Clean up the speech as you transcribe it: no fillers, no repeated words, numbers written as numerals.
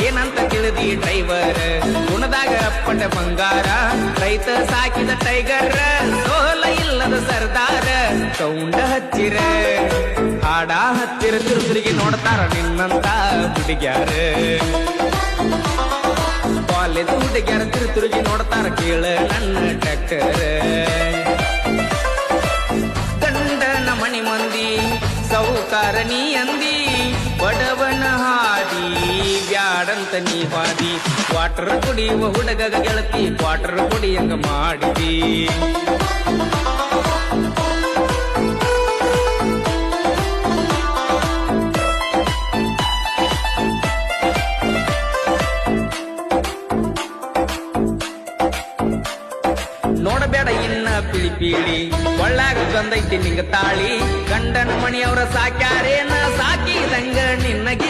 ಏನಂತ ತಿಳಿದಿ ಡ್ರೈವರ್ ಗುಣದಾಗ ಅಪ್ಪಟ ಬಂಗಾರ ರೈತ ಸಾಕಿದ ಟೈಗರ್ ಸೋಲ ಇಲ್ಲದ ಸರ್ದಾರ ಸೌಂಡ ಹಚ್ಚಿರ ಹಾಡ ಹತ್ತಿರ ತಿರುಗಿ ನೋಡ್ತಾರ ನಿನ್ನಂತ ಹುಡುಗ್ಯಾರ ಕಾಲೇಜ್ ಹುಡುಗ್ಯಾರ ತಿರುಗಿ ನೋಡ್ತಾರ ಕೇಳ ನನ್ನ ಟ್ರ್ಯಾಕ್ಟರ್ ಗಂಡನ ಮಣಿ ಮಂದಿ ಸೌಕಾರ ನೀ ಅಂದಿ ಬಡವನ ಹಾದಿ ಬ್ಯಾಡಂತ ನೀ ಹಾದಿ ವಾಟರ್ ಕುಡಿಯುವ ಹುಡುಗ ಗೆಳತಿ ವಾಟರ್ ಕುಡಿಯಂಗ ಮಾಡಿದಿ ನೋಡಬೇಡ ಇನ್ನ ಪಿಳಿ ಒಳ್ಳಾಗ ಬಂದೈತಿ ನಿಂಗ ತಾಳಿ ಗಂಡನ ಮಣಿಯವ್ರ ಸಾಕ್ಯಾರೇನ ಸಾಕಿದಂಗ ನಿನ್ನಗೆ